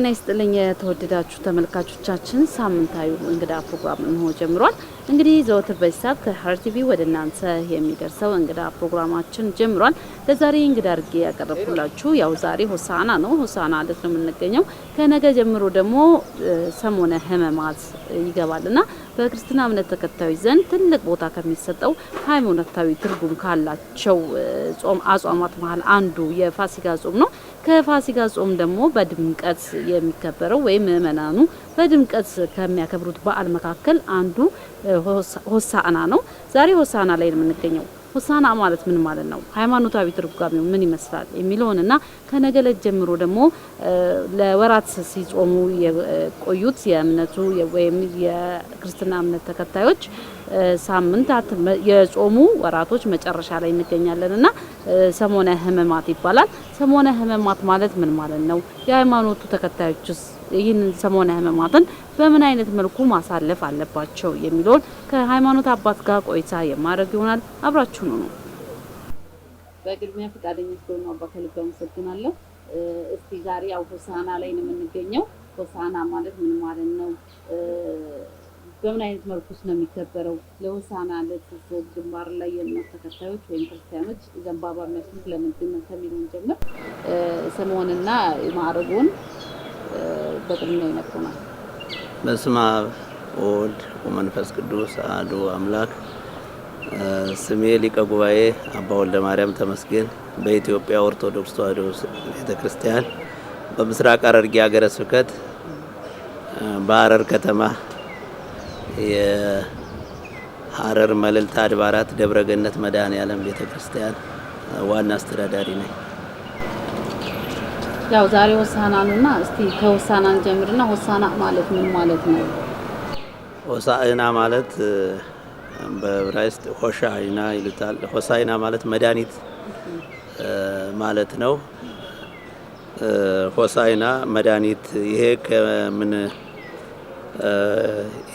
ጤና ይስጥልኝ የተወደዳችሁ ተመልካቾቻችን፣ ሳምንታዊ እንግዳ ፕሮግራም ነው ጀምሯል። እንግዲህ ዘወትር በሰዓት ከሐረር ቲቪ ወደ እናንተ የሚደርሰው እንግዳ ፕሮግራማችን ጀምሯል። ለዛሬ እንግዳ አድርጌ ያቀረብኩላችሁ ያው ዛሬ ሆሳዕና ነው። ሆሳዕና ዕለት ነው የምንገኘው። ከነገ ጀምሮ ደግሞ ሰሞነ ሕማማት ይገባልና በክርስትና እምነት ተከታዮች ዘንድ ትልቅ ቦታ ከሚሰጠው ሃይማኖታዊ ትርጉም ካላቸው አጽዋማት መሀል አንዱ የፋሲካ ጾም ነው። ከፋሲካ ጾም ደግሞ በድምቀት የሚከበረው ወይም ምእመናኑ በድምቀት ከሚያከብሩት በዓል መካከል አንዱ ሆሳዕና ነው። ዛሬ ሆሳዕና ላይ ነው የምንገኘው። ሆሳዕና ማለት ምን ማለት ነው? ሃይማኖታዊ ትርጓሜው ምን ይመስላል? የሚለውንና ከነገ ዕለት ጀምሮ ደግሞ ለወራት ሲጾሙ የቆዩት የእምነቱ ወይም የክርስትና እምነት ተከታዮች ሳምንታት የጾሙ ወራቶች መጨረሻ ላይ እንገኛለንና ሰሞነ ሕማማት ይባላል። ሰሞነ ሕማማት ማለት ምን ማለት ነው? የሃይማኖቱ ተከታዮችስ ይህን ሰሞነ ሕማማትን በምን አይነት መልኩ ማሳለፍ አለባቸው የሚለውን ከሃይማኖት አባት ጋር ቆይታ የማድረግ ይሆናል። አብራችሁ ነው። በቅድሚያ ፈቃደኛ ስለሆኑ አባ ከልብ አመሰግናለሁ። እስቲ ዛሬ ያው ሆሳዕና ላይ ነው የምንገኘው። ሆሳዕና ማለት ምን ማለት ነው? በምን አይነት መልኩ ነው የሚከበረው? ለሆሳዕና ዕለት ግንባር ላይ የእምነት ተከታዮች ወይም ክርስቲያኖች ዘንባባ የሚያስሉት ለምንድን ነው ከሚለውን ጀምር ስምዖንና ማዕረጉን በቅድሚያ ይነግሩናል። በስመ አብ ወወልድ ወመንፈስ ቅዱስ አሐዱ አምላክ። ስሜ ሊቀ ጉባኤ አባ ወልደ ማርያም ተመስገን በኢትዮጵያ ኦርቶዶክስ ተዋሕዶ ቤተክርስቲያን በምስራቅ ሐረርጌ ሀገረ ስብከት በሐረር ከተማ የሐረር መልዕልተ አድባራት ደብረገነት መድኃኔዓለም ቤተክርስቲያን ዋና አስተዳዳሪ ነኝ። ያው ዛሬ ሆሳዕና ነውና እስቲ ከሆሳዕናን ጀምርና ሆሳዕና ማለት ምን ማለት ነው? ሆሳዕና ማለት በዕብራይስጥ ሆሻዕና ይሉታል። ሆሳዕና ማለት መድኃኒት ማለት ነው። ሆሳዕና መድኃኒት ይሄ ከምን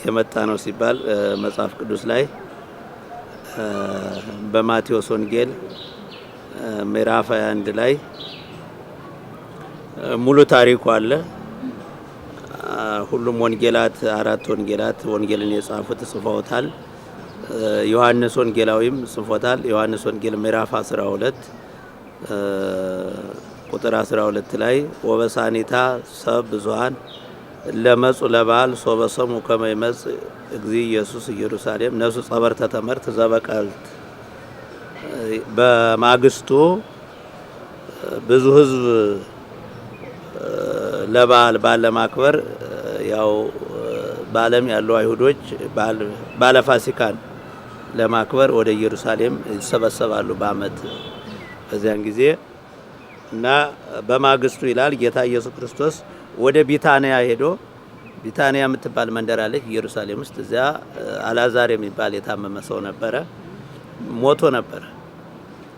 የመጣ ነው ሲባል መጽሐፍ ቅዱስ ላይ በማቴዎስ ወንጌል ምዕራፍ 21 ላይ ሙሉ ታሪኩ አለ። ሁሉም ወንጌላት አራት ወንጌላት ወንጌልን የጻፉት ጽፈውታል። ዮሐንስ ወንጌላዊም ጽፎታል። ዮሐንስ ወንጌል ምዕራፍ 12 ቁጥር 12 ላይ ወበሳኒታ ሰብ ብዙኃን ለመጹ ለበዓል ሶበሰሙ ከመ ይመጽእ እግዚእ ኢየሱስ ኢየሩሳሌም ነሱ ጸበርተ ተመርት ዘበቀልት። በማግስቱ ብዙ ሕዝብ ለበዓል ለማክበር ያው በዓለም ያሉ አይሁዶች ባለ ፋሲካን ለማክበር ወደ ኢየሩሳሌም ይሰበሰባሉ በዓመት በዚያን ጊዜ እና በማግስቱ ይላል ጌታ ኢየሱስ ክርስቶስ ወደ ቢታንያ ሄዶ ቢታንያ የምትባል መንደር አለች ኢየሩሳሌም ውስጥ። እዚያ አልዓዛር የሚባል የታመመ ሰው ነበረ።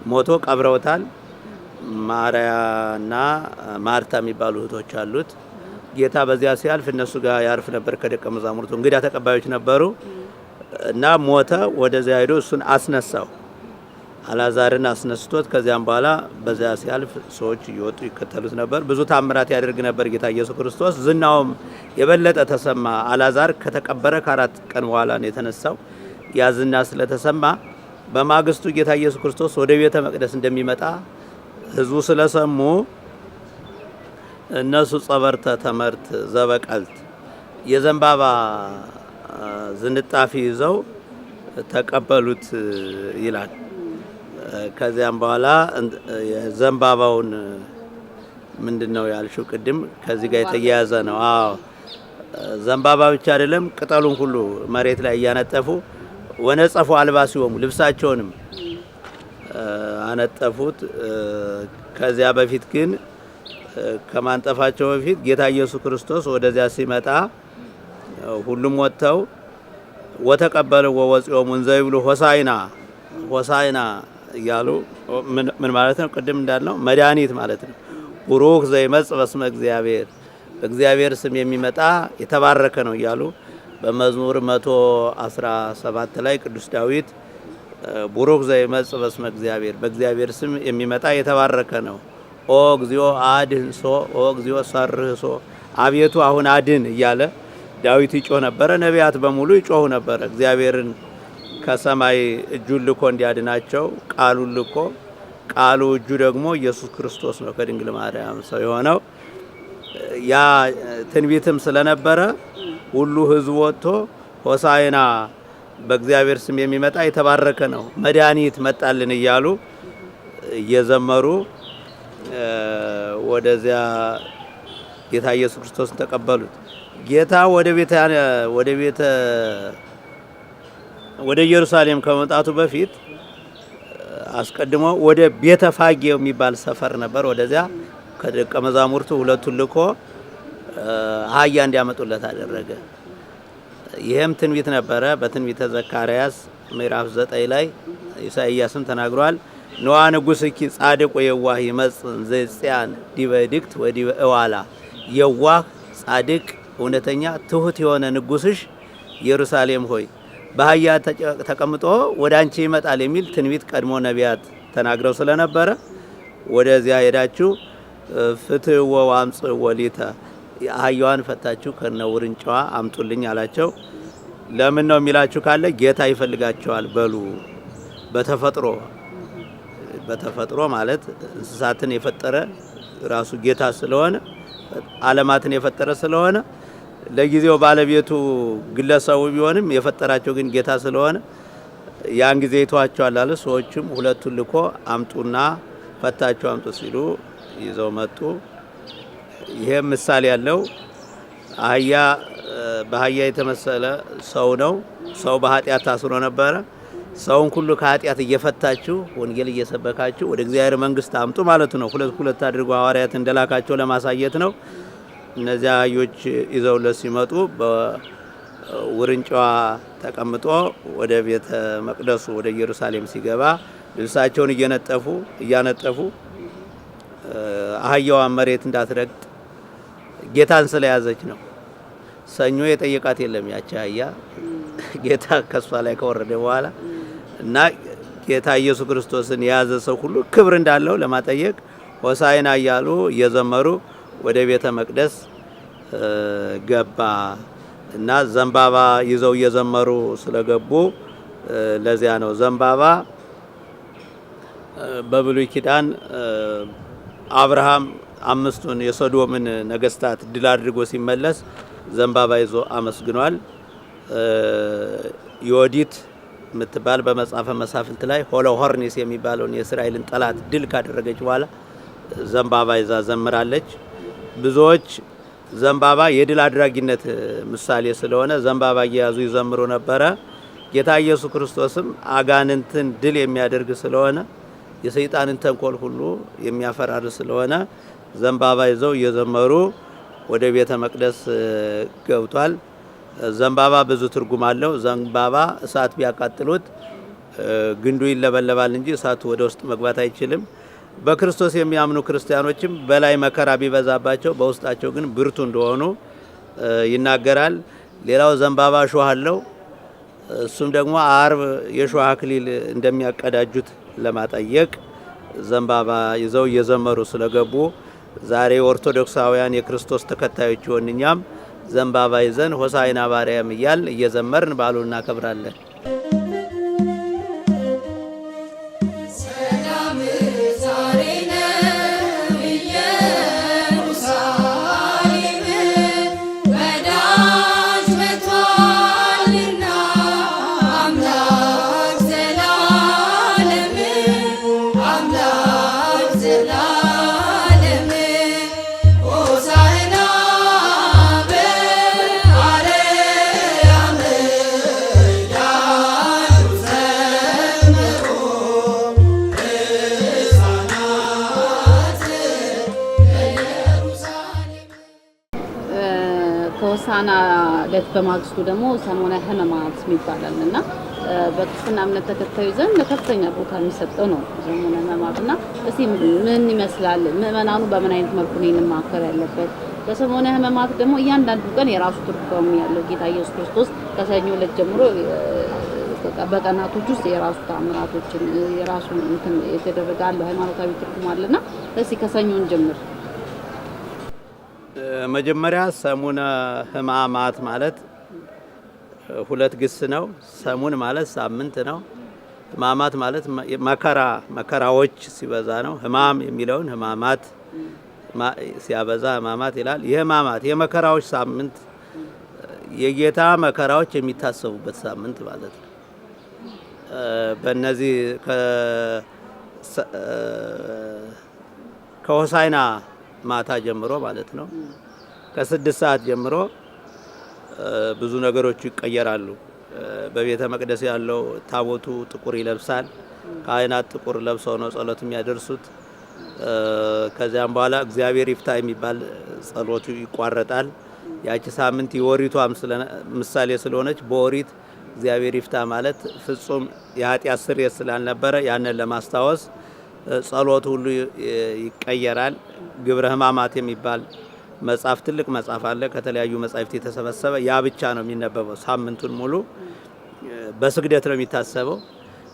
ሞቶ ቀብረውታል። ማርያና ማርታ የሚባሉ እህቶች አሉት። ጌታ በዚያ ሲያልፍ እነሱ ጋር ያርፍ ነበር ከደቀ መዛሙርቱ። እንግዳ ተቀባዮች ነበሩ እና ሞተ። ወደዚያ ሄዶ እሱን አስነሳው። አልዓዛርን አስነስቶት ከዚያም በኋላ በዚያ ሲያልፍ ሰዎች እየወጡ ይከተሉት ነበር። ብዙ ታምራት ያደርግ ነበር ጌታ ኢየሱስ ክርስቶስ። ዝናውም የበለጠ ተሰማ። አልዓዛር ከተቀበረ ከ4 ቀን በኋላ ነው የተነሳው። ያ ዝና ስለተሰማ በማግስቱ ጌታ ኢየሱስ ክርስቶስ ወደ ቤተ መቅደስ እንደሚመጣ ህዝቡ ስለሰሙ እነሱ ጸበርተ ተመርት ዘበቀልት የዘንባባ ዝንጣፊ ይዘው ተቀበሉት ይላል። ከዚያም በኋላ የዘንባባውን ምንድነው ያልሽው ቅድም ከዚህ ጋር የተያያዘ ነው። አዎ ዘንባባ ብቻ አይደለም ቅጠሉን ሁሉ መሬት ላይ እያነጠፉ ወነጸፉ አልባሲሆሙ ልብሳቸውንም አነጠፉት። ከዚያ በፊት ግን ከማንጠፋቸው በፊት ጌታ ኢየሱስ ክርስቶስ ወደዚያ ሲመጣ ሁሉም ወጥተው ወተቀበሉ ወወጽዮሙ እንዘ ይብሉ ሆሳዕና እያሉ ምን ማለት ነው? ቅድም እንዳልነው መድኃኒት ማለት ነው። ቡሩክ ዘይመጽእ በስመ እግዚአብሔር በእግዚአብሔር ስም የሚመጣ የተባረከ ነው እያሉ በመዝሙር 117 ላይ ቅዱስ ዳዊት ቡሩክ ዘይመጽእ በስመ እግዚአብሔር በእግዚአብሔር ስም የሚመጣ የተባረከ ነው ኦ እግዚኦ አድህንሶ ኦ እግዚኦ ሰርህሶ አቤቱ አሁን አድን እያለ ዳዊት ይጮህ ነበረ። ነቢያት በሙሉ ይጮሁ ነበረ። እግዚአብሔርን ከሰማይ እጁን ልኮ እንዲያድናቸው ቃሉን ልኮ፣ ቃሉ እጁ ደግሞ ኢየሱስ ክርስቶስ ነው ከድንግል ማርያም ሰው የሆነው። ያ ትንቢትም ስለነበረ ሁሉ ሕዝብ ወጥቶ ሆሳዕና በእግዚአብሔር ስም የሚመጣ የተባረከ ነው መድኃኒት መጣልን እያሉ እየዘመሩ ወደዚያ ጌታ ኢየሱስ ክርስቶስን ተቀበሉት። ጌታ ወደ ኢየሩሳሌም ከመምጣቱ በፊት አስቀድሞ ወደ ቤተ ፋጌ የሚባል ሰፈር ነበር። ወደዚያ ከደቀ መዛሙርቱ ሁለቱን ልኮ አህያ እንዲያመጡለት አደረገ። ይህም ትንቢት ነበረ። በትንቢተ ዘካርያስ ምዕራፍ 9 ላይ ኢሳይያስም ተናግሯል። ነዋ ንጉሥኪ ጻድቅ ወየዋህ ይመጽእ ዘጽያን ዲበ ድግት ወዲበ እዋላ። የዋህ ጻድቅ እውነተኛ ትሁት የሆነ ንጉሥሽ ኢየሩሳሌም ሆይ በአህያ ተቀምጦ ወደ አንቺ ይመጣል የሚል ትንቢት ቀድሞ ነቢያት ተናግረው ስለነበረ ወደዚያ ሄዳችሁ ፍትሕዎ ወአምጽእዎ ሊተ አህያዋን ፈታችሁ ከነ ውርንጫዋ አምጡልኝ አላቸው። ለምን ነው የሚላችሁ ካለ ጌታ ይፈልጋቸዋል በሉ። በተፈጥሮ ማለት እንስሳትን የፈጠረ ራሱ ጌታ ስለሆነ ዓለማትን የፈጠረ ስለሆነ ለጊዜው ባለቤቱ ግለሰቡ ቢሆንም የፈጠራቸው ግን ጌታ ስለሆነ ያን ጊዜ ይተዋቸዋል አለ። ሰዎችም ሁለቱን ልኮ አምጡና ፈታቸው አምጡ ሲሉ ይዘው መጡ። ይሄም ምሳሌ ያለው አህያ በአህያ የተመሰለ ሰው ነው። ሰው በኃጢአት ታስሮ ነበረ። ሰውን ሁሉ ከኃጢአት እየፈታችሁ ወንጌል እየሰበካችሁ ወደ እግዚአብሔር መንግስት አምጡ ማለት ነው። ሁለት አድርጎ ሐዋርያት እንደላካቸው ለማሳየት ነው። እነዚያ አህዮች ይዘውለት ሲመጡ በውርንጫዋ ተቀምጦ ወደ ቤተ መቅደሱ ወደ ኢየሩሳሌም ሲገባ ልብሳቸውን እያነጠፉ አህያዋን መሬት እንዳትረግጥ ጌታን ስለያዘች ነው። ሰኞ የጠየቃት የለም ያቺ አህያ ጌታ ከሷ ላይ ከወረደ በኋላ እና ጌታ ኢየሱስ ክርስቶስን የያዘ ሰው ሁሉ ክብር እንዳለው ለማጠየቅ ሆሳዕና እያሉ እየዘመሩ ወደ ቤተ መቅደስ ገባ እና ዘንባባ ይዘው እየዘመሩ ስለገቡ ለዚያ ነው። ዘንባባ በብሉይ ኪዳን አብርሃም 5ቱን የሶዶምን ነገስታት ድል አድርጎ ሲመለስ ዘንባባ ይዞ አመስግኗል። ዮዲት የምትባል በመጽሐፈ መሳፍንት ላይ ሆሎሆርኒስ የሚባለውን የእስራኤልን ጠላት ድል ካደረገች በኋላ ዘንባባ ይዛ ዘምራለች። ብዙዎች ዘንባባ የድል አድራጊነት ምሳሌ ስለሆነ ዘንባባ እየያዙ ይዘምሩ ነበረ። ጌታ ኢየሱስ ክርስቶስም አጋንንትን ድል የሚያደርግ ስለሆነ የሰይጣንን ተንኮል ሁሉ የሚያፈራርስ ስለሆነ ዘንባባ ይዘው እየዘመሩ ወደ ቤተ መቅደስ ገብቷል። ዘንባባ ብዙ ትርጉም አለው። ዘንባባ እሳት ቢያቃጥሉት ግንዱ ይለበለባል እንጂ እሳቱ ወደ ውስጥ መግባት አይችልም። በክርስቶስ የሚያምኑ ክርስቲያኖችም በላይ መከራ ቢበዛባቸው በውስጣቸው ግን ብርቱ እንደሆኑ ይናገራል። ሌላው ዘንባባ እሾህ አለው። እሱም ደግሞ አርብ የእሾህ አክሊል እንደሚያቀዳጁት ለማጠየቅ ዘንባባ ይዘው እየዘመሩ ስለገቡ ዛሬ ኦርቶዶክሳውያን የክርስቶስ ተከታዮች ሆንኛም ዘንባባ ይዘን ሆሳዕና በአርያም እያል እየዘመርን በዓሉን እናከብራለን። ከሆሳዕና ዕለት በማግስቱ ደግሞ ሰሞነ ሕማማት ይባላል እና በክርስትና እምነት ተከታዩ ዘንድ ከፍተኛ ቦታ የሚሰጠው ነው ሰሞነ ሕማማት እና እስቲ ምን ይመስላል? ምእመናኑ በምን አይነት መልኩ ነው ማከር ያለበት? በሰሞነ ሕማማት ደግሞ እያንዳንዱ ቀን የራሱ ትርጓሜ ያለው ጌታ ኢየሱስ ክርስቶስ ከሰኞ ዕለት ጀምሮ በቀናቶች ውስጥ የራሱ ተአምራቶችን የራሱ እንትን የተደረገ አለ ሃይማኖታዊ ትርጉም አለና እስኪ ከሰኞን ጀምር። መጀመሪያ ሰሙነ ሕማማት ማለት ሁለት ግስ ነው። ሰሙን ማለት ሳምንት ነው። ሕማማት ማለት መከራዎች ሲበዛ ነው። ሕማም የሚለውን ሕማማት ሲያበዛ ሕማማት ይላል። የሕማማት የመከራዎች ሳምንት የጌታ መከራዎች የሚታሰቡበት ሳምንት ማለት ነው። በእነዚህ ከሆሳዕና ማታ ጀምሮ ማለት ነው ከ6 ሰዓት ጀምሮ ብዙ ነገሮች ይቀየራሉ። በቤተ መቅደስ ያለው ታቦቱ ጥቁር ይለብሳል። ካህናት ጥቁር ለብሰው ነው ጸሎት የሚያደርሱት። ከዚያም በኋላ እግዚአብሔር ይፍታ የሚባል ጸሎቱ ይቋረጣል። ያቺ ሳምንት የወሪቷ ምሳሌ ስለሆነች በወሪት እግዚአብሔር ይፍታ ማለት ፍጹም የኃጢአት ስርየት ስላልነበረ ያንን ለማስታወስ ጸሎቱ ሁሉ ይቀየራል። ግብረ ሕማማት የሚባል መጽሐፍ ትልቅ መጽሐፍ አለ፣ ከተለያዩ መጻሕፍት የተሰበሰበ። ያ ብቻ ነው የሚነበበው። ሳምንቱን ሙሉ በስግደት ነው የሚታሰበው።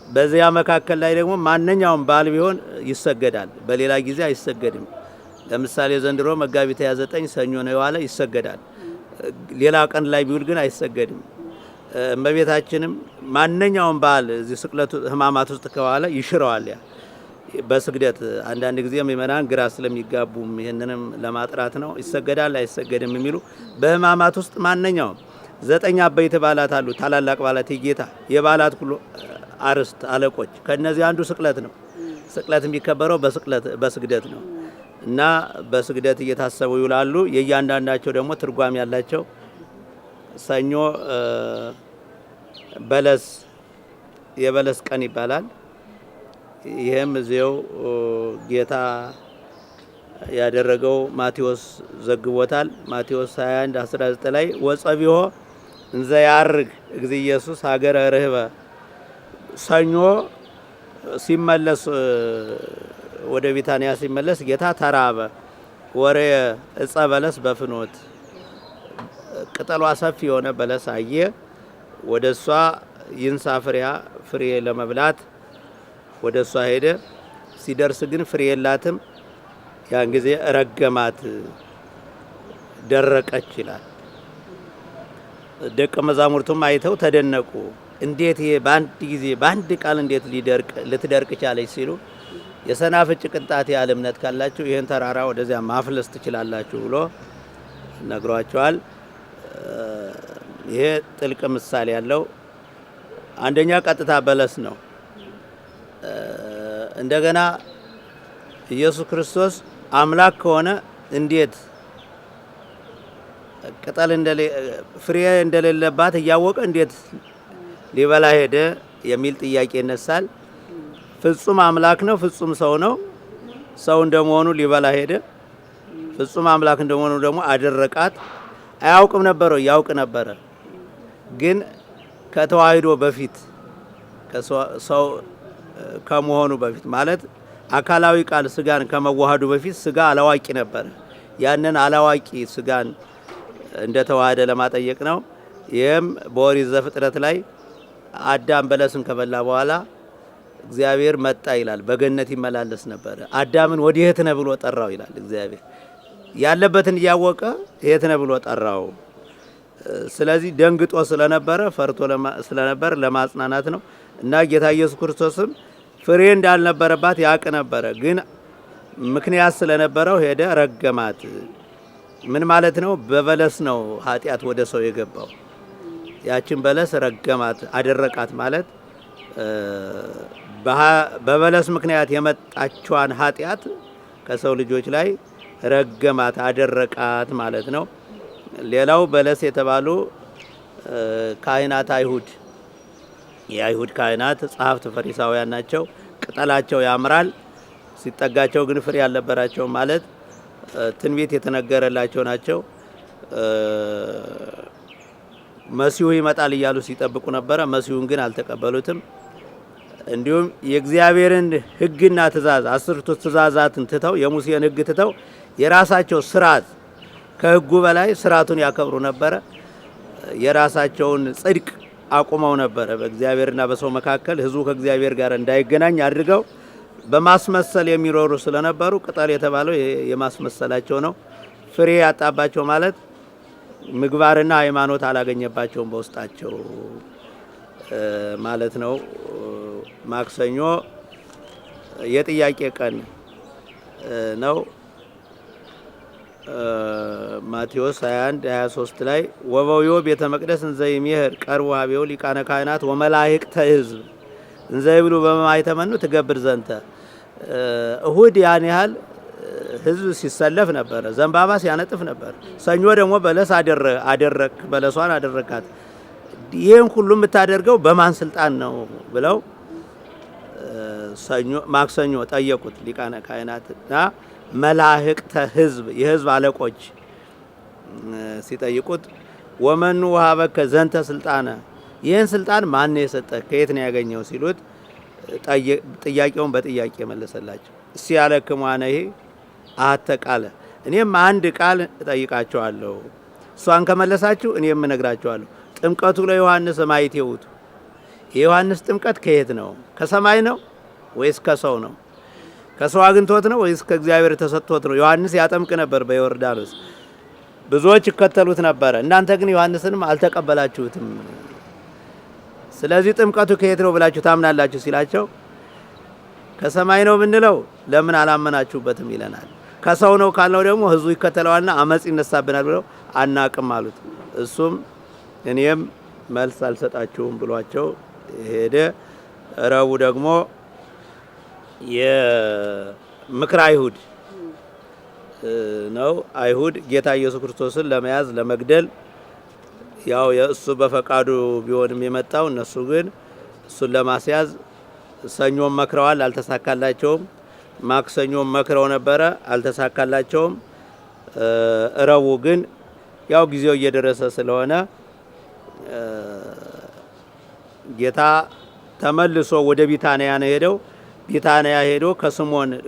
በዚያ መካከል ላይ ደግሞ ማንኛውም በዓል ቢሆን ይሰገዳል። በሌላ ጊዜ አይሰገድም። ለምሳሌ ዘንድሮ መጋቢት 29 ሰኞ ነው የዋለ፣ ይሰገዳል። ሌላ ቀን ላይ ቢውል ግን አይሰገድም። እመቤታችንም ማንኛውም በዓል እዚህ ስቅለቱ ሕማማት ውስጥ ከዋለ ይሽረዋል ያ በስግደት። አንዳንድ ጊዜ ምእመናን ግራ ስለሚጋቡ ይህንንም ለማጥራት ነው ይሰገዳል አይሰገድም የሚሉ። በሕማማት ውስጥ ማንኛውም 9 አበይት በዓላት አሉ፣ ታላላቅ በዓላት የጌታ የበዓላት ሁሉ አርዕስት አለቆች። ከነዚህ አንዱ ስቅለት ነው። ስቅለት የሚከበረው በስግደት ነው እና በስግደት እየታሰቡ ይውላሉ። የእያንዳንዳቸው ደግሞ ትርጓሜ ያላቸው። ሰኞ የበለስ ቀን ይባላል። ይህም እዚያው ጌታ ያደረገው ማቴዎስ ዘግቦታል። ማቴዎስ 21:19 ላይ ወጸቢሖ እንዘ ያርግ እግዚእ ኢየሱስ ሀገረ ርህበ። ሰኞ ሲመለስ ወደ ቢታንያ ሲመለስ ጌታ ተራበ። ወሬ እጸ በለስ በፍኖት፣ ቅጠሏ ሰፊ የሆነ በለስ አየ። ወደ እሷ ይንሳ ፍሬ ለመብላት ወደ እሷ ሄደ። ሲደርስ ግን ፍሬ የላትም። ያን ጊዜ ረገማት፣ ደረቀች ይላል። ደቀ መዛሙርቱም አይተው ተደነቁ። እንዴት ይሄ በአንድ ጊዜ በአንድ ቃል እንዴት ልትደርቅ ቻለች ሲሉ የሰናፍጭ ቅንጣት ያህል እምነት ካላችሁ ይህን ተራራ ወደዚያ ማፍለስ ትችላላችሁ ብሎ ነግሯቸዋል። ይሄ ጥልቅ ምሳሌ ያለው አንደኛ ቀጥታ በለስ ነው። እንደገና ኢየሱስ ክርስቶስ አምላክ ከሆነ እንዴት ቅጠል ፍሬ እንደሌለባት እያወቀ እንዴት ሊበላ ሄደ የሚል ጥያቄ ይነሳል። ፍጹም አምላክ ነው፣ ፍጹም ሰው ነው። ሰው እንደመሆኑ ሊበላ ሄደ። ፍጹም አምላክ እንደመሆኑ ደግሞ አደረቃት። አያውቅም ነበረው? ያውቅ ነበረ። ግን ከተዋህዶ በፊት ሰው ከመሆኑ በፊት ማለት አካላዊ ቃል ስጋን ከመዋሃዱ በፊት ስጋ አላዋቂ ነበረ። ያንን አላዋቂ ስጋን እንደተዋሃደ ለማጠየቅ ነው። ይህም በኦሪት ዘፍጥረት ላይ አዳም በለስን ከበላ በኋላ እግዚአብሔር መጣ ይላል። በገነት ይመላለስ ነበረ። አዳምን ወዴት ነህ ብሎ ጠራው ይላል። እግዚአብሔር ያለበትን እያወቀ የት ነህ ብሎ ጠራው። ስለዚህ ደንግጦ ስለነበረ ፈርቶ ስለነበረ ለማጽናናት ነው። እና ጌታ ኢየሱስ ክርስቶስም ፍሬ እንዳልነበረባት ያውቅ ነበረ። ግን ምክንያት ስለነበረው ሄደ፣ ረገማት። ምን ማለት ነው? በበለስ ነው ኃጢአት ወደ ሰው የገባው። ያችን በለስ ረገማት፣ አደረቃት ማለት በበለስ ምክንያት የመጣችዋን ኃጢአት ከሰው ልጆች ላይ ረገማት፣ አደረቃት ማለት ነው። ሌላው በለስ የተባሉ ካህናት አይሁድ፣ የአይሁድ ካህናት ጸሐፍት ፈሪሳውያን ናቸው። ቅጠላቸው ያምራል፣ ሲጠጋቸው ግን ፍሬ ያልነበራቸው ማለት ትንቢት የተነገረላቸው ናቸው። መሲሁ ይመጣል እያሉ ሲጠብቁ ነበረ። መሲሁን ግን አልተቀበሉትም። እንዲሁም የእግዚአብሔርን ሕግና ትእዛዝ 10ቱ ትእዛዛትን ትተው የሙሴን ሕግ ትተው የራሳቸው ስርዓት ከሕጉ በላይ ስርዓቱን ያከብሩ ነበረ። የራሳቸውን ጽድቅ አቁመው ነበረ። በእግዚአብሔርና በሰው መካከል ህዝቡ ከእግዚአብሔር ጋር እንዳይገናኝ አድርገው በማስመሰል የሚኖሩ ስለነበሩ ቅጠል የተባለው የማስመሰላቸው ነው። ፍሬ ያጣባቸው ማለት ምግባርና ሃይማኖት አላገኘባቸውም በውስጣቸው ማለት ነው። ማክሰኞ የጥያቄ ቀን ነው። ማቴዎስ 21:23 ላይ ወበውዮ ቤተ መቅደስ እንዘይሜህር ቀርቡ ሀቤው ሊቃነ ካህናት ወመላእክተ ሕዝብ እንዘይብሉ በማይተመኑ ትገብር ዘንተ። እሁድ ያን ያህል ህዝብ ሲሰለፍ ነበረ፣ ዘንባባ ሲያነጥፍ ነበር። ሰኞ ደግሞ በለስ አደረክ በለሷን አደረካት። ይህን ሁሉ የምታደርገው በማን ስልጣን ነው ብለው ማክሰኞ ጠየቁት ሊቃነ ካህናትና መላእክተ ሕዝብ የህዝብ አለቆች ሲጠይቁት ወመኑ ወሀበከ ዘንተ ስልጣነ ይህን ስልጣን ማን የሰጠህ ከየት ነው ያገኘው ሲሉት ጥያቄውን በጥያቄ መለሰላቸው። እሲ ያለክሙ አነሂ አሐተ ቃለ እኔም አንድ ቃል እጠይቃቸዋለሁ፣ እሷን ከመለሳችሁ እኔም እነግራቸዋለሁ። ጥምቀቱ ለዮሐንስ ማይቴውቱ የዮሐንስ ጥምቀት ከየት ነው? ከሰማይ ነው ወይስ ከሰው ነው? ከሰው አግኝቶት ነው ወይስ ከእግዚአብሔር ተሰጥቶት ነው? ዮሐንስ ያጠምቅ ነበር በዮርዳኖስ፣ ብዙዎች ይከተሉት ነበረ። እናንተ ግን ዮሐንስንም አልተቀበላችሁትም። ስለዚህ ጥምቀቱ ከየት ነው ብላችሁ ታምናላችሁ ሲላቸው ከሰማይ ነው ብንለው ለምን አላመናችሁበትም ይለናል። ከሰው ነው ካልነው ደግሞ ህዝቡ ይከተለዋልና አመጽ ይነሳብናል ብለው አናቅም አሉት። እሱም እኔም መልስ አልሰጣችሁም ብሏቸው ሄደ። ረቡዕ ደግሞ የምክረ አይሁድ ነው። አይሁድ ጌታ ኢየሱስ ክርስቶስን ለመያዝ ለመግደል ያው የእሱ በፈቃዱ ቢሆንም የመጣው እነሱ ግን እሱን ለማስያዝ ሰኞም መክረዋል፣ አልተሳካላቸውም። ማክሰኞም መክረው ነበረ፣ አልተሳካላቸውም። ረቡዕ ግን ያው ጊዜው እየደረሰ ስለሆነ ጌታ ተመልሶ ወደ ቢታንያ ነው ሄደው። ቢታንያ ሄዶ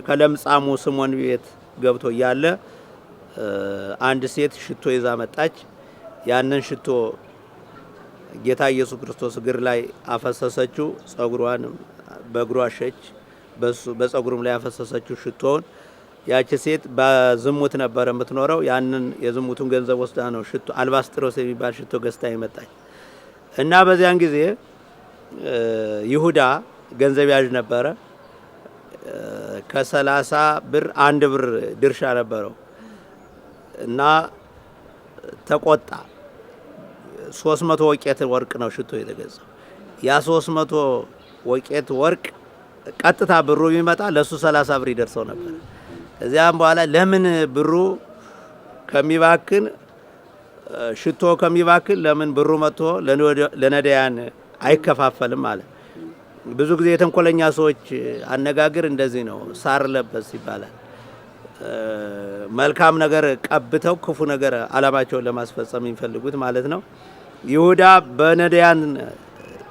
ከለምጻሙ ስሞን ቤት ገብቶ እያለ አንድ ሴት ሽቶ ይዛ መጣች። ያንን ሽቶ ጌታ ኢየሱስ ክርስቶስ እግር ላይ አፈሰሰችው። ጸጉሯን በእግሯ ሸች፣ በጸጉሩም ላይ አፈሰሰችው ሽቶውን። ያቺ ሴት በዝሙት ነበር የምትኖረው። ያንን የዝሙቱን ገንዘብ ወስዳ ነው ሽቶ አልባስጥሮስ የሚባል ሽቶ ገዝታ ይመጣች እና በዚያን ጊዜ ይሁዳ ገንዘብ ያዥ ነበረ። ከ30 ብር 1 ብር ድርሻ ነበረው እና ተቆጣ። 300 ወቄት ወርቅ ነው ሽቶ የተገዛው። ያ 300 ወቄት ወርቅ ቀጥታ ብሩ ቢመጣ ለሱ 30 ብር ይደርሰው ነበር። ከዚያም በኋላ ለምን ብሩ ከሚባክን ሽቶ ከሚባክን ለምን ብሩ መጥቶ ለነዳያን አይከፋፈልም አለ። ብዙ ጊዜ የተንኮለኛ ሰዎች አነጋገር እንደዚህ ነው። ሳር ለበስ ይባላል። መልካም ነገር ቀብተው ክፉ ነገር አላማቸውን ለማስፈጸም የሚፈልጉት ማለት ነው። ይሁዳ በነዳያን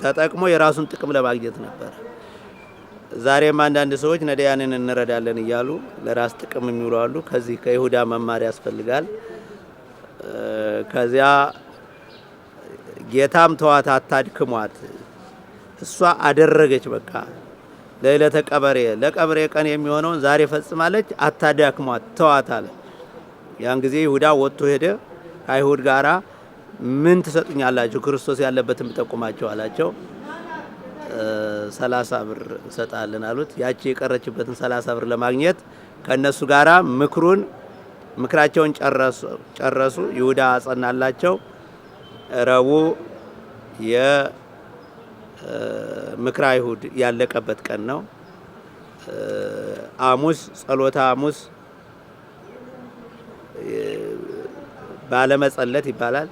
ተጠቅሞ የራሱን ጥቅም ለማግኘት ነበር። ዛሬም አንዳንድ ሰዎች ነዳያንን እንረዳለን እያሉ ለራስ ጥቅም የሚውሉ አሉ። ከዚህ ከይሁዳ መማር ያስፈልጋል። ከዚያ ጌታም ተዋት፣ አታድክሟት፣ እሷ አደረገች። በቃ ለይለተ ቀበሬ ለቀብሬ ቀን የሚሆነውን ዛሬ ፈጽማለች፣ አታዳክሟት፣ ተዋት አለ። ያን ጊዜ ይሁዳ ወጥቶ ሄደ። ከአይሁድ ጋራ ምን ትሰጡኛላችሁ ክርስቶስ ያለበትን ብጠቁማቸው አላቸው። 30 ብር እንሰጣለን አሉት። ያቺ የቀረችበትን 30 ብር ለማግኘት ከነሱ ጋራ ምክራቸውን ጨረሱ። ይሁዳ አጸናላቸው። ረቡዕ የምክረ አይሁድ ያለቀበት ቀን ነው። ሐሙስ ጸሎተ ሐሙስ ባለመጸለት ይባላል።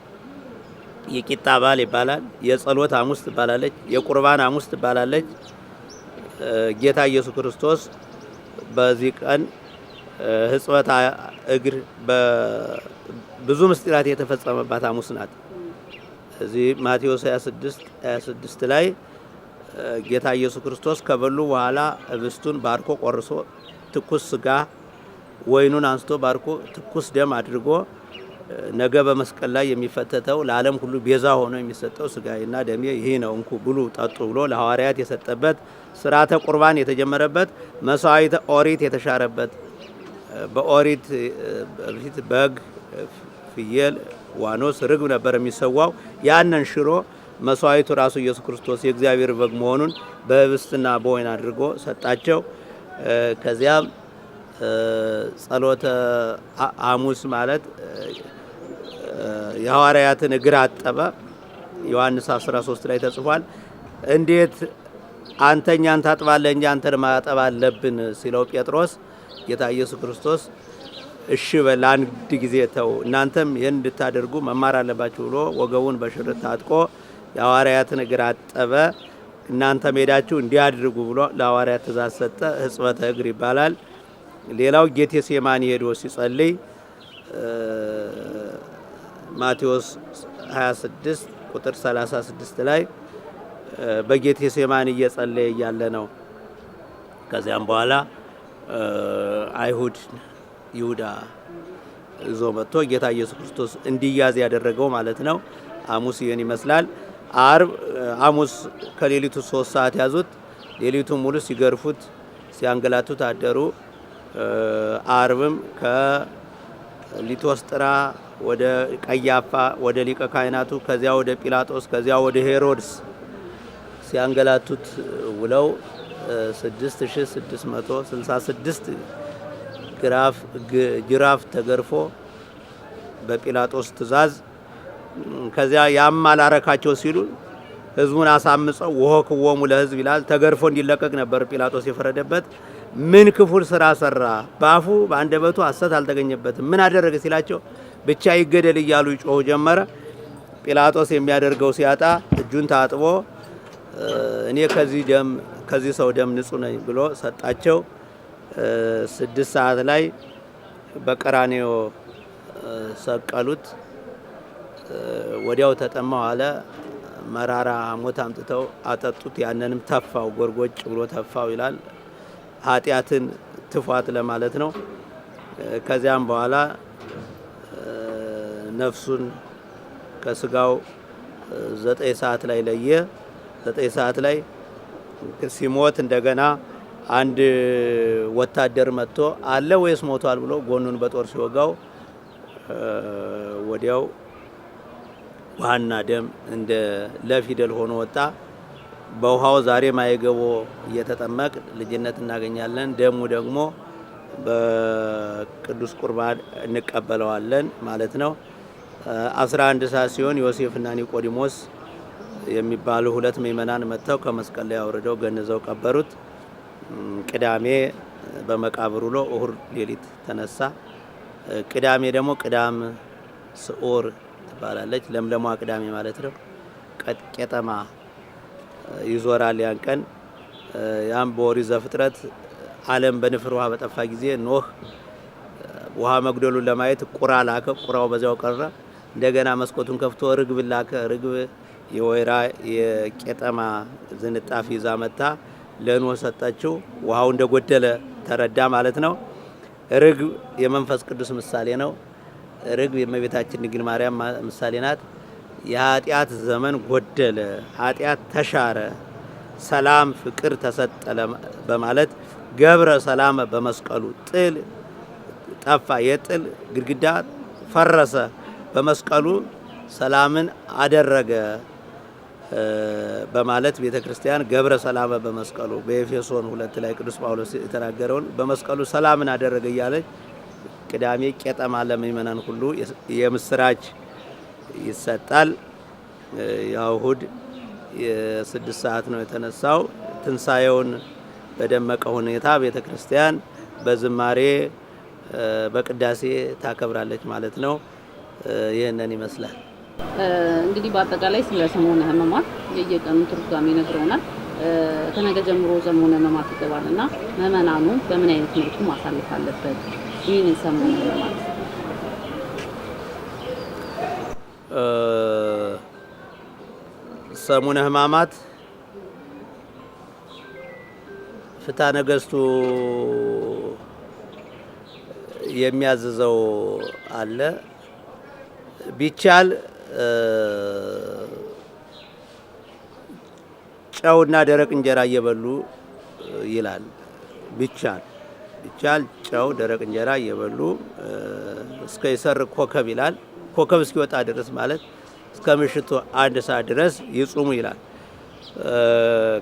የቂጣ በዓል ይባላል። የጸሎት ሐሙስ ትባላለች። የቁርባን ሐሙስ ትባላለች። ጌታ ኢየሱስ ክርስቶስ በዚህ ቀን ሕጽበተ እግር ብዙ ምስጢራት የተፈጸመባት ሐሙስ ናት። እዚህ ማቴዎስ 26 ላይ ጌታ ኢየሱስ ክርስቶስ ከበሉ በኋላ ህብስቱን ባርኮ ቆርሶ ትኩስ ስጋ ወይኑን አንስቶ ባርኮ ትኩስ ደም አድርጎ ነገ በመስቀል ላይ የሚፈተተው ለዓለም ሁሉ ቤዛ ሆኖ የሚሰጠው ስጋዬና ደሜ ይሄ ነው እንኩ ብሉ ጠጡ ብሎ ለሐዋርያት የሰጠበት ስርዓተ ቁርባን የተጀመረበት መስዋዕተ ኦሪት የተሻረበት በኦሪት በፊት በግ፣ ፍየል፣ ዋኖስ፣ ርግብ ነበር የሚሰዋው። ያንን ሽሮ መስዋዕቱ ራሱ ኢየሱስ ክርስቶስ የእግዚአብሔር በግ መሆኑን በህብስትና በወይን አድርጎ ሰጣቸው። ከዚያም ጸሎተ ሐሙስ ማለት የሐዋርያትን እግር አጠበ። ዮሐንስ 13 ላይ ተጽፏል። እንዴት አንተ እኛን ታጥባለህ እንጂ አንተን ማጠብ አለብን ሲለው ጴጥሮስ ጌታ ኢየሱስ ክርስቶስ እሺ በል አንድ ጊዜ ተው፣ እናንተም ይህን እንድታደርጉ መማር አለባችሁ ብሎ ወገቡን በሽርጥ ታጥቆ የሐዋርያትን እግር አጠበ። እናንተም ሄዳችሁ እንዲያድርጉ ብሎ ለሐዋርያት ትእዛዝ ሰጠ። ሕጽበተ እግር ይባላል። ሌላው ጌቴሴማኒ ሄዶ ሲጸልይ ማቴዎስ 26 ቁጥር 36 ላይ በጌቴሴማኒ እየጸለየ እያለ ነው። ከዚያም በኋላ አይሁድ ይሁዳ ይዞ መጥቶ ጌታ ኢየሱስ ክርስቶስ እንዲያዝ ያደረገው ማለት ነው። ሐሙስ ይህን ይመስላል። አርብ ሐሙስ ከሌሊቱ 3 ሰዓት ያዙት። ሌሊቱን ሙሉ ሲገርፉት ሲያንገላቱት አደሩ። አርብም ከሊቶስጥራ ወደ ቀያፋ ወደ ሊቀ ካህናቱ ከዚያ ወደ ጲላጦስ ከዚያ ወደ ሄሮድስ ሲያንገላቱት ውለው 6666 ጅራፍ ተገርፎ በጲላጦስ ትእዛዝ ከዚያ ያም አላረካቸው ሲሉ ህዝቡን አሳምጸው ወሆክዎሙ ለህዝብ ይላል። ተገርፎ እንዲለቀቅ ነበር ጲላጦስ የፈረደበት። ምን ክፉል ስራ ሰራ? በአፉ በአንደበቱ ሐሰት አልተገኘበትም። ምን አደረገ ሲላቸው ብቻ ይገደል እያሉ ይጮሁ ጀመረ። ጲላጦስ የሚያደርገው ሲያጣ እጁን ታጥቦ እኔ ከዚህ ሰው ደም ንጹህ ነኝ ብሎ ሰጣቸው። 6 ሰዓት ላይ በቀራንዮ ሰቀሉት። ወዲያው ተጠማው አለ። መራራ ሞት አምጥተው አጠጡት። ያንንም ተፋው፣ ጎርጎጭ ብሎ ተፋው ይላል። ኃጢአትን ትፏት ለማለት ነው። ከዚያም በኋላ ነፍሱን ከስጋው 9 ሰዓት ላይ ለየ። 9 ሰዓት ላይ ሲሞት እንደገና አንድ ወታደር መጥቶ አለ ወይስ ሞቷል ብሎ ጎኑን በጦር ሲወጋው ወዲያው ውሃና ደም እንደ ለፊደል ሆኖ ወጣ። በውሃው ዛሬ ማይገቦ እየተጠመቅ ልጅነት እናገኛለን። ደሙ ደግሞ በቅዱስ ቁርባን እንቀበለዋለን ማለት ነው። 11 ሰዓት ሲሆን ዮሴፍና ኒቆዲሞስ የሚባሉ 2 ምእመናን መጥተው ከመስቀል ላይ አውርደው ገንዘው ቀበሩት። ቅዳሜ በመቃብሩ ውሎ እሁድ ሌሊት ተነሳ። ቅዳሜ ደግሞ ቅዳም ስዑር ትባላለች። ለምለሟ ቅዳሜ ማለት ነው። ቄጠማ ይዞራል ያን ቀን። ያም በኦሪት ዘፍጥረት ዓለም በንፍር ውሃ በጠፋ ጊዜ ኖህ ውሃ መጉደሉን ለማየት ቁራ ላከ። ቁራው በዚያው ቀረ። እንደገና መስኮቱን ከፍቶ ርግብ ላከ። ርግብ የወይራ የቄጠማ ዝንጣፊ ይዛ መጣ ለኖህ ሰጠችው። ውሃው እንደጎደለ ተረዳ ማለት ነው። ርግብ የመንፈስ ቅዱስ ምሳሌ ነው። ርግብ የእመቤታችን ድንግል ማርያም ምሳሌ ናት። የኃጢአት ዘመን ጎደለ፣ ኃጢአት ተሻረ፣ ሰላም ፍቅር ተሰጠለ በማለት ገብረ ሰላም በመስቀሉ ጥል ጠፋ፣ የጥል ግድግዳ ፈረሰ፣ በመስቀሉ ሰላምን አደረገ በማለት ቤተክርስቲያን ገብረ ሰላም በመስቀሉ በኤፌሶን 2 ላይ ቅዱስ ጳውሎስ የተናገረውን በመስቀሉ ሰላምን አደረገ እያለች ቅዳሜ ቄጠማ ለምእመናን ሁሉ የምስራች ይሰጣል። ያው እሁድ የ6 ሰዓት ነው የተነሳው። ትንሳኤውን በደመቀ ሁኔታ ቤተክርስቲያን በዝማሬ በቅዳሴ ታከብራለች ማለት ነው። ይህንን ይመስላል። እንግዲህ በአጠቃላይ ስለ ሰሞነ ሕማማት የየቀኑ ትርጓሜ ነግረውናል። ከነገ ጀምሮ ሰሞነ ሕማማት ይገባልና ምእመናኑ በምን አይነት መልኩ ማሳለፍ አለበት? ይህንን ሰሞነ ሕማማት ሰሙነ ሕማማት ፍትሐ ነገሥቱ የሚያዝዘው አለ። ቢቻል ጨውና ደረቅ እንጀራ እየበሉ ይላል። ቢቻል ጨው ደረቅ እንጀራ እየበሉ እስከ ይሰርቅ ኮከብ ይላል። ኮከብ እስኪወጣ ድረስ ማለት እስከ ምሽቱ 1 ሰዓት ድረስ ይጹሙ ይላል።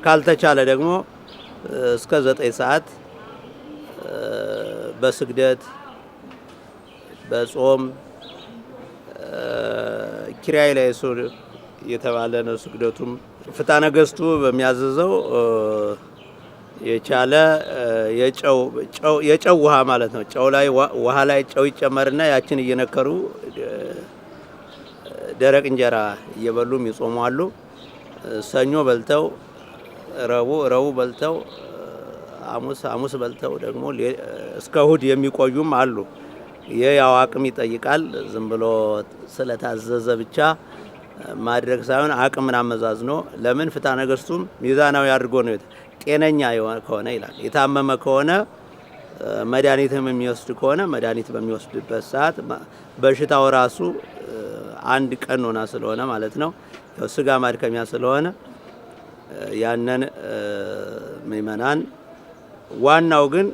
ካልተቻለ ደግሞ እስከ 9 ሰዓት በስግደት በጾም ኪራይ ላይ ሱር የተባለ ነው። ስግደቱም ፍትሐ ነገሥቱ በሚያዘዘው የቻለ የጨው ውሃ ማለት ነው። ጨው ላይ ውሃ ላይ ጨው ይጨመርና ያችን እየነከሩ ደረቅ እንጀራ እየበሉም ይጾማሉ። ሰኞ በልተው ረቡዕ በልተው ሐሙስ በልተው ደግሞ እስከ እሁድ የሚቆዩም አሉ። ይህ ያው አቅም ይጠይቃል። ዝም ብሎ ስለታዘዘ ብቻ ማድረግ ሳይሆን አቅምን አመዛዝኖ ለምን ፍትሐ ነገሥቱም ሚዛናዊ አድርጎ ነው። ጤነኛ ከሆነ ይላል። የታመመ ከሆነ መድኃኒትም የሚወስድ ከሆነ መድኃኒት በሚወስድበት ሰዓት በሽታው ራሱ አንድ ቀን ሆና ስለሆነ ማለት ነው። ያው ስጋ ማድከሚያ ስለሆነ ያንን ምእመናን ዋናው ግን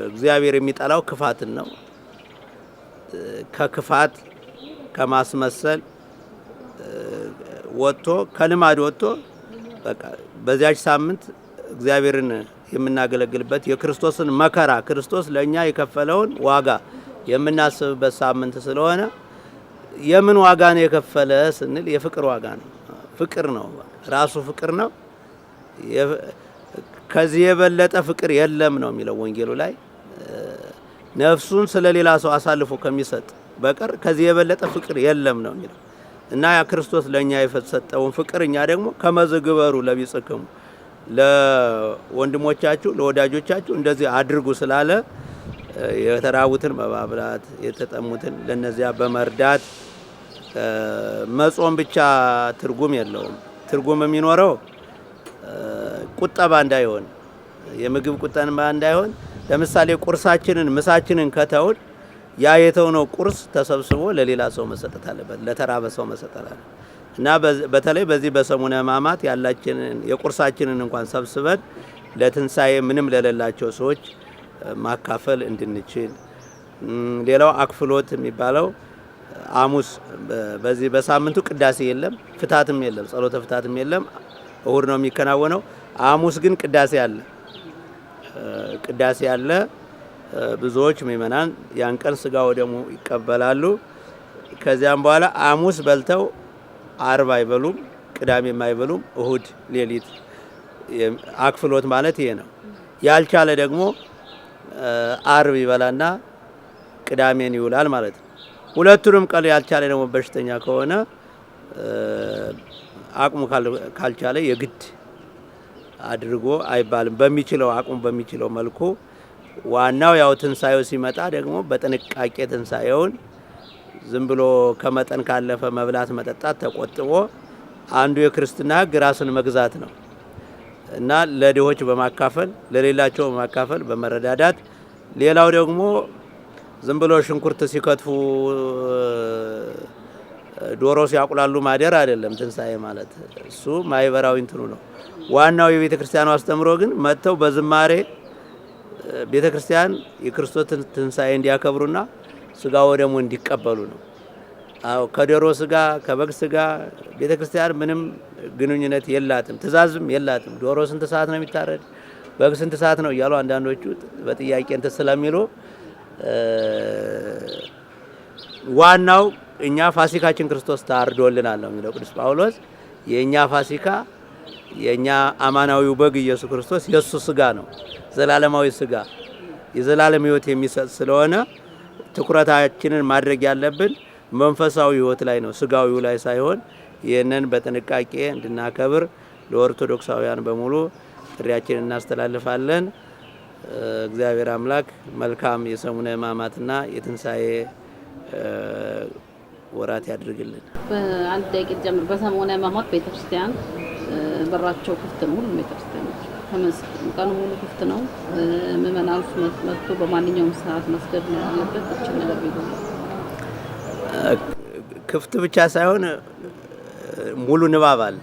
እግዚአብሔር የሚጠላው ክፋትን ነው። ከክፋት ከማስመሰል ወጥቶ ከልማድ ወጥቶ በቃ በዚያች ሳምንት እግዚአብሔርን የምናገለግልበት የክርስቶስን መከራ ክርስቶስ ለኛ የከፈለውን ዋጋ የምናስብበት ሳምንት ስለሆነ የምን ዋጋ ነው የከፈለ ስንል የፍቅር ዋጋ ነው። ፍቅር ነው፣ ራሱ ፍቅር ነው። ከዚህ የበለጠ ፍቅር የለም ነው የሚለው ወንጌሉ ላይ። ነፍሱን ስለሌላ ሰው አሳልፎ ከሚሰጥ በቀር ከዚህ የበለጠ ፍቅር የለም ነው የሚለው እና ያ ክርስቶስ ለኛ የፈሰጠውን ፍቅር እኛ ደግሞ ከመዘግበሩ ለቢጽክሙ ለወንድሞቻችሁ ለወዳጆቻችሁ እንደዚህ አድርጉ ስላለ የተራቡትን በማብላት የተጠሙትን ለነዚያ በመርዳት መጾም ብቻ ትርጉም የለውም። ትርጉም የሚኖረው ቁጠባ እንዳይሆን የምግብ ቁጠባ እንዳይሆን። ለምሳሌ ቁርሳችንን ምሳችንን ከተውን ያ የተውነው ቁርስ ተሰብስቦ ለሌላ ሰው መሰጠት አለበት፣ ለተራበ ሰው መሰጠት አለበት እና በተለይ በዚህ በሰሙነ ሕማማት ያላችንን የቁርሳችንን እንኳን ሰብስበን ለትንሳኤ ምንም ለሌላቸው ሰዎች ማካፈል እንድንችል። ሌላው አክፍሎት የሚባለው ሐሙስ በዚህ በሳምንቱ ቅዳሴ የለም፣ ፍታትም የለም፣ ጸሎተ ፍታትም የለም። እሁድ ነው የሚከናወነው። ሐሙስ ግን ቅዳሴ አለ። ብዙዎች ምእመናን ያን ቀን ስጋ ወደሙ ይቀበላሉ። ከዚያም በኋላ ሐሙስ በልተው ዓርብ አይበሉም፣ ቅዳሜም አይበሉም። እሁድ ሌሊት አክፍሎት ማለት ይሄ ነው። ያልቻለ ደግሞ ዓርብ ይበላና ቅዳሜን ይውላል ማለት ነው። ሁለቱንም ቀን ያልቻለ ደግሞ በሽተኛ ከሆነ አቅሙ ካልቻለ የግድ አድርጎ አይባልም። በሚችለው አቅሙ በሚችለው መልኩ ዋናው ያው ትንሳኤው ሲመጣ ደግሞ በጥንቃቄ ትንሳኤውን ዝም ብሎ ከመጠን ካለፈ መብላት መጠጣት ተቆጥቦ አንዱ የክርስትና ሕግ ራስን መግዛት ነው እና ለድሆች በማካፈል ለሌላቸው በማካፈል በመረዳዳት። ሌላው ደግሞ ዝም ብሎ ሽንኩርት ሲከትፉ ዶሮ ሲያቁላሉ ማደር አይደለም ትንሳኤ ማለት። እሱ ማህበራዊ እንትኑ ነው። ዋናው የቤተ ክርስቲያኑ አስተምሮ ግን መጥተው በዝማሬ ቤተ ክርስቲያን የክርስቶስን ትንሳኤ እንዲያከብሩና ስጋ ወደሙ እንዲቀበሉ ነው። አዎ ከዶሮ ስጋ ከበግ ስጋ ቤተ ክርስቲያን ምንም ግንኙነት የላትም፣ ትእዛዝም የላትም። ዶሮ ስንት ሰዓት ነው የሚታረድ፣ በግ ስንት ሰዓት ነው እያሉ አንዳንዶቹ በጥያቄ እንትን ስለሚሉ ዋናው እኛ ፋሲካችን ክርስቶስ ታርዶልናል ነው የሚለው ቅዱስ ጳውሎስ። የኛ ፋሲካ የኛ አማናዊው በግ ኢየሱስ ክርስቶስ የሱ ስጋ ነው፣ ዘላለማዊ ስጋ የዘላለም ሕይወት የሚሰጥ ስለሆነ ትኩረታችንን ማድረግ ያለብን መንፈሳዊ ሕይወት ላይ ነው፣ ስጋዊው ላይ ሳይሆን። ይህንን በጥንቃቄ እንድናከብር ለኦርቶዶክሳውያን በሙሉ ጥሪያችንን እናስተላልፋለን። እግዚአብሔር አምላክ መልካም የሰሙነ ሕማማትና የትንሳኤ ወራት ያድርግልን። በአንድ ደቂቃ ጀምሮ በሰሙነ ሕማማት ቤተክርስቲያን በራቸው ክፍት ነው። ሁሉም ቤተክርስቲያኖች ቀኑ ሙሉ ክፍት ነው። ምእመናኑ መጥቶ በማንኛውም ሰዓት መስገድ ነው ያለበት። እቺ ነገር ቢሆን ክፍት ብቻ ሳይሆን ሙሉ ንባብ አለ።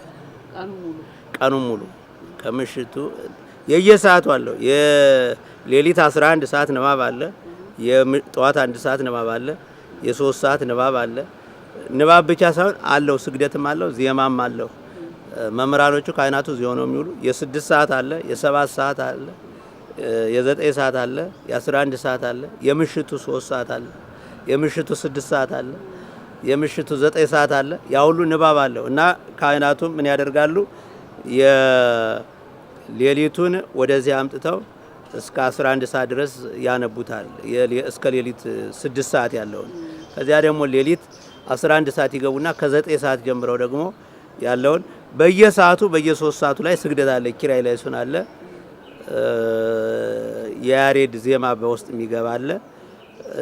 ቀኑ ሙሉ ከምሽቱ የየሰዓቱ አለው። የሌሊት 11 ሰዓት ንባብ አለ። የጠዋት 1 ሰዓት ንባብ አለ። የ3 ሰዓት ንባብ አለ። ንባብ ብቻ ሳይሆን አለው ስግደትም አለው፣ ዜማም አለው። መምህራኖቹ ካህናቱ እዚያው ነው የሚውሉ። የ6 ሰዓት አለ፣ የ7 ሰዓት አለ፣ የ9 ሰዓት አለ፣ የ11 ሰዓት አለ፣ የምሽቱ 3 ሰዓት አለ፣ የምሽቱ 6 ሰዓት አለ፣ የምሽቱ 9 ሰዓት አለ። ያ ሁሉ ንባብ አለው እና ካህናቱም ምን ያደርጋሉ? የሌሊቱን ወደዚህ አምጥተው እስከ 11 ሰዓት ድረስ ያነቡታል። እስከ ሌሊት 6 ሰዓት ያለውን ከዚያ ደግሞ ሌሊት 11 ሰዓት ይገቡና ከ9 ሰዓት ጀምረው ደግሞ ያለውን በየሰዓቱ በየ3 ሰዓቱ ላይ ስግደት አለ። ኪራይ ላይ ሱን አለ። የያሬድ ዜማ በውስጥ የሚገባ አለ።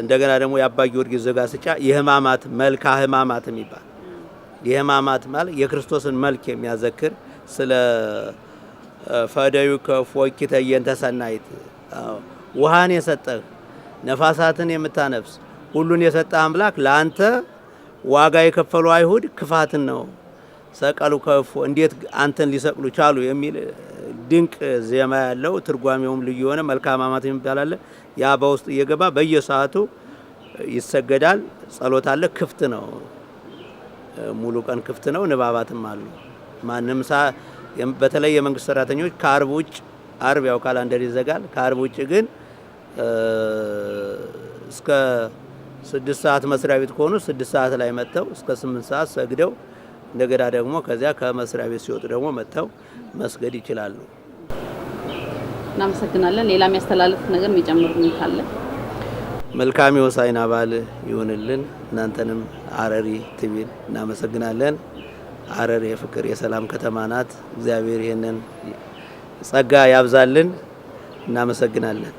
እንደገና ደግሞ የአባ ጊዮርጊስ ዘጋስጫ የህማማት መልካ ህማማት የሚባል የህማማት ማለት የክርስቶስን መልክ የሚያዘክር ስለ ፈደዩ ከፎኪተ የንተ ሰናይት ውሃን የሰጠህ ነፋሳትን የምታነፍስ ሁሉን የሰጠህ አምላክ ለአንተ ዋጋ የከፈሉ አይሁድ ክፋትን ነው ሰቀሉ ከፎ እንዴት አንተን ሊሰቅሉ ቻሉ የሚል ድንቅ ዜማ ያለው ትርጓሜውም ልዩ የሆነ መልካ ህማማት የሚባል አለ። ያ በውስጥ እየገባ በየሰዓቱ ይሰገዳል። ጸሎት አለ። ክፍት ነው፣ ሙሉ ቀን ክፍት ነው። ንባባትም አሉ። ማንም በተለይ የመንግስት ሰራተኞች ከአርብ ውጭ አርብ ያው ካላንደር ይዘጋል። ከአርብ ውጭ ግን እስከ 6 ሰዓት መስሪያ ቤት ከሆኑ 6 ሰዓት ላይ መጥተው እስከ 8 ሰዓት ሰግደው እንደገና ደግሞ ከዚያ ከመስሪያ ቤት ሲወጡ ደግሞ መጥተው መስገድ ይችላሉ። እናመሰግናለን። ሌላ የሚያስተላልፍ ነገር የሚጨምሩልን ካለ? መልካም የሆሳዕና በዓል ይሁንልን። እናንተንም ሀረሪ ቲቪን እናመሰግናለን። ሀረር የፍቅር የሰላም ከተማ ናት። እግዚአብሔር ይሄንን ጸጋ ያብዛልን። እናመሰግናለን።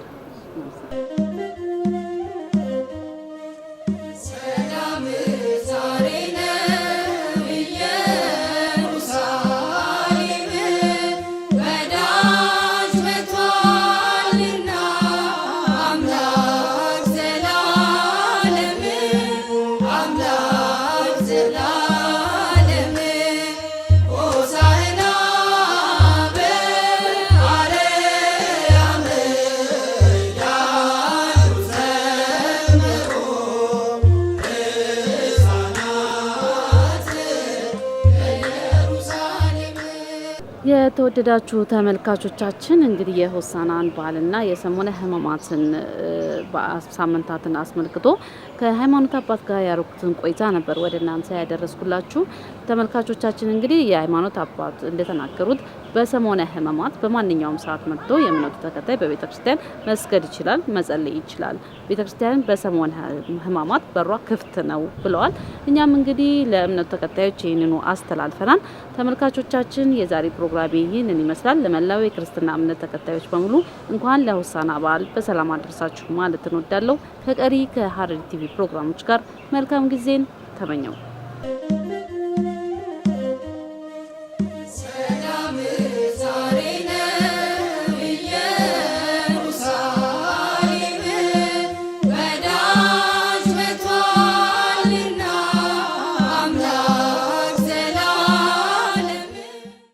የተወደዳችሁ ተመልካቾቻችን እንግዲህ የሆሳዕናን በዓልና የሰሙነ ሕማማትን ሳምንታትን አስመልክቶ ከሃይማኖት አባት ጋር ያደረኩትን ቆይታ ነበር ወደ እናንተ ያደረስኩላችሁ። ተመልካቾቻችን እንግዲህ የሃይማኖት አባት እንደተናገሩት በሰሙነ ሕማማት በማንኛውም ሰዓት መጥቶ የእምነቱ ተከታይ በቤተ ክርስቲያን መስገድ ይችላል፣ መጸለይ ይችላል። ቤተ ክርስቲያን በሰሙነ ሕማማት በሯ ክፍት ነው ብለዋል። እኛም እንግዲህ ለእምነቱ ተከታዮች ይህንኑ አስተላልፈናል። ተመልካቾቻችን የዛሬ ፕሮግራም ይህንን ይመስላል። ለመላው የክርስትና እምነት ተከታዮች በሙሉ እንኳን ለሆሳዕና በዓል በሰላም አደረሳችሁ ማለት እንወዳለሁ። ከቀሪ ከሀረሪ ቲቪ ፕሮግራሞች ጋር መልካም ጊዜን ተመኘው።